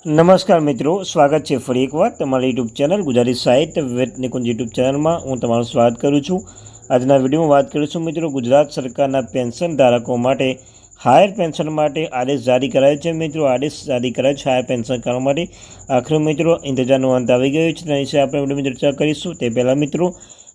નમસ્કાર મિત્રો, સ્વાગત છે ફરી એકવાર તમારી યુટ્યુબ ચેનલ ગુજરાતી સાહિત્ય વિવેક નિકુંજ યુટ્યુબ ચેનલમાં હું તમારું સ્વાગત કરું છું। આજના વિડીયોમાં વાત કરીશું મિત્રો, ગુજરાત સરકારના પેન્શન ધારકો માટે હાયર પેન્શન માટે આદેશ જારી કરાયો છે। મિત્રો આદેશ જારી કરાયો છે હાયર પેન્શન કરવા માટે। આખરે મિત્રો ઇંતજારનો અંત આવી ગયો છે, તેના વિશે આપણે વિડીયોમાં ચર્ચા કરીશું। તે પહેલાં મિત્રો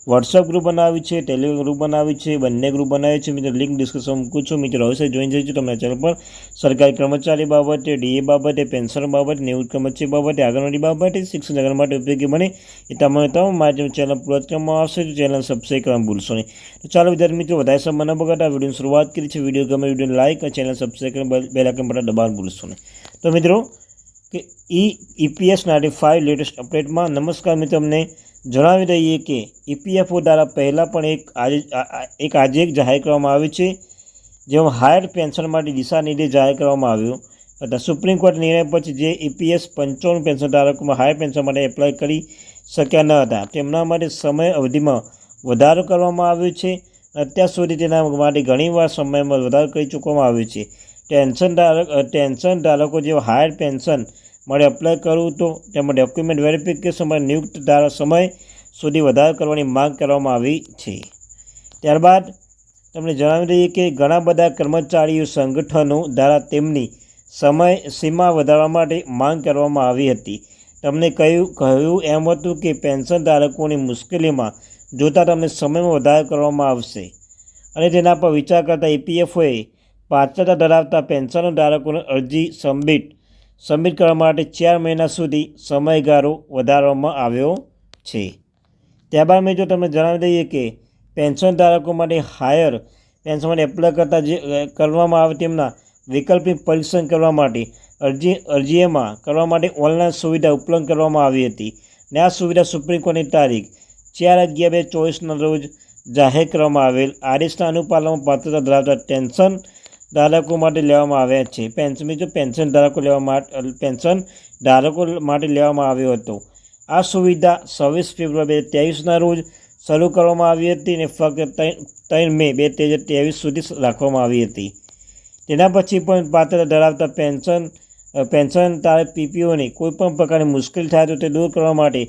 વોટ્સઅપ ગ્રુપ બનાવ્યું છે, ટેલિગ્રામ ગ્રુપ બનાવ્યું છે, બંને ગ્રુપ બનાવ્યું છે। મિત્રો લિંક ડિસ્ક્રિપ્શનમાં મૂકું છું, મિત્રો અવશ્ય જોઈન થઈ જજો। તમને ચેનલ પર સરકારી કર્મચારી બાબતે, ડીએ બાબતે, પેન્શન બાબતે, નિવૃત્ત કર્મચારી બાબતે, આંગણવાડી બાબતે, શિક્ષણ જગત માટે ઉપયોગી બને એ તમામ માહિતી ચેનલ પૂરા કરવામાં આવશે, તો ચેનલ સબસ્ક્રાઈબ કરવાનું ભૂલશો નહીં। તો ચાલો વિદ્યાર્થી મિત્રો, વધારે સમય ન બગાડતા વિડીયોની શરૂઆત કરી છે। વિડીયો ગમે વિડીયોને લાઈક અને ચેનલ સબસ્ક્રાઈબ કરીને બેલ આઇકન બટન દબાવવાનું ભૂલશો નહીં। તો મિત્રો કે EPS 95 લેટેસ્ટ અપડેટમાં નમસ્કાર મિત્રો, અમને જણાવી દઈએ કે EPFO દ્વારા પહેલાં પણ આજે જાહેર કરવામાં આવ્યું છે, જેમાં હાયર પેન્શન માટે દિશા નિર્દેશ જાહેર કરવામાં આવ્યો હતા। સુપ્રીમ કોર્ટ નિર્ણય પછી જે EPS 95 પેન્શન ધારકોમાં હાયર પેન્શન માટે એપ્લાય કરી શક્યા ન હતા, તેમના માટે સમય અવધિમાં વધારો કરવામાં આવ્યો છે। અત્યાર સુધી તેના માટે ઘણીવાર સમયમાં વધારો કરી ચૂકવામાં આવ્યો છે। પેન્શન ધારકો જેઓ હાયર પેન્શન માટે એપ્લાય કરવું તો તેમાં ડોક્યુમેન્ટ વેરિફિકેશન માટે નિયુક્ત સમય સુધી વધારો કરવાની માંગ કરવામાં આવી છે। ત્યારબાદ તમને જણાવી દઈએ કે ઘણા બધા કર્મચારીઓ સંગઠનો દ્વારા તેમની સમય સીમા વધારવા માટે માંગ કરવામાં આવી હતી। તમને કહ્યું એમ હતું કે પેન્શન ધારકોની મુશ્કેલીમાં જોતાં તમને સમયમાં વધારો કરવામાં આવશે અને તેના પર વિચાર કરતા EPFOએ પાત્રતા ધરાવતા પેન્શન ધારકોની અરજી સબમિટ કરવા માટે 4 મહિના સુધી સમયગાળો વધારવામાં આવ્યો છે। ત્યારબાદ મિત્રો તમને જણાવી દઈએ કે પેન્શન ધારકો માટે હાયર પેન્શન માટે એપ્લાય કરવામાં આવે તેમના વૈકલ્પિક પરીક્ષણ કરવા માટે અરજીમાં કરવા માટે ઓનલાઈન સુવિધા ઉપલબ્ધ કરવામાં આવી હતી અને આ સુવિધા સુપ્રીમ કોર્ટની તારીખ 4/11/2024ના રોજ જાહેર કરવામાં આવેલ આદેશના અનુપાલનમાં પાત્રતા ધરાવતા પેન્શન ધારકો માટે લેવામાં આવ્યા છે। પેન્શન ધારકો માટે લેવામાં આવ્યો હતો। આ સુવિધા 26 ફેબ્રુઆરી 2023ના રોજ શરૂ કરવામાં આવી હતી અને ફક્ત 3 મે 2023 સુધી રાખવામાં આવી હતી। તેના પછી પણ પાત્રતા ધરાવતા પેન્શન ધારક PPOને કોઈપણ પ્રકારની મુશ્કેલી થાય તો તે દૂર કરવા માટે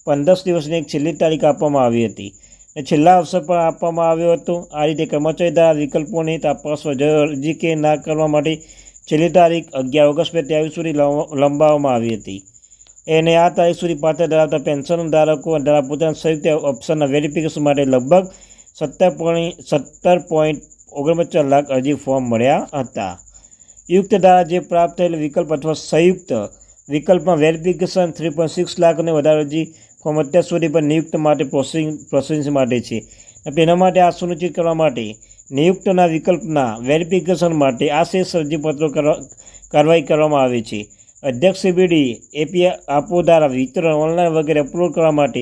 15 દિવસની એક છેલ્લી તારીખ આપવામાં આવી હતી અને છેલ્લા અવસર પણ આપવામાં આવ્યો હતો। આ રીતે કર્મચારી દ્વારા વિકલ્પોને તપાસવા અરજી કે ના કરવા માટે છેલ્લી તારીખ 11 ઓગસ્ટ 2023 સુધી લંબાવવામાં આવી હતી અને આ તારીખ સુધી પાત્ર ધરાવતા પેન્શન ધારકો દ્વારા પોતાના સંયુક્ત ઓપ્શનના વેરિફિકેશન માટે લગભગ 17.49 લાખ અરજી ફોર્મ મળ્યા હતા। યુક્ત દ્વારા જે પ્રાપ્ત થયેલ વિકલ્પ અથવા સંયુક્ત વિકલ્પમાં વેરિફિકેશન 3.6 લાખ અને વધારે અરજી ફોર્મ અત્યાર સુધી પણ નિયુક્ત માટે પ્રોસેસિંગ માટે છે। તેના માટે આ સુનિશ્ચિત કરવા માટે નિયુક્તના વિકલ્પના વેરિફિકેશન માટે આ શેષ અરજીપત્રો કાર્યવાહી કરવામાં આવે છે। અધ્યક્ષ CBD EPFO દ્વારા વિતરણ ઓનલાઈન વગેરે અપલોડ કરવા માટે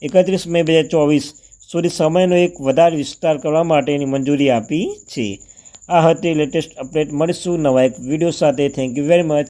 31 મે 2024 સુધી સમયનો એક વધારે વિસ્તાર કરવા માટેની મંજૂરી આપી છે। આ હતી લેટેસ્ટ અપડેટ। મળીશું નવા એક વિડીયો સાથે। Thank you very much.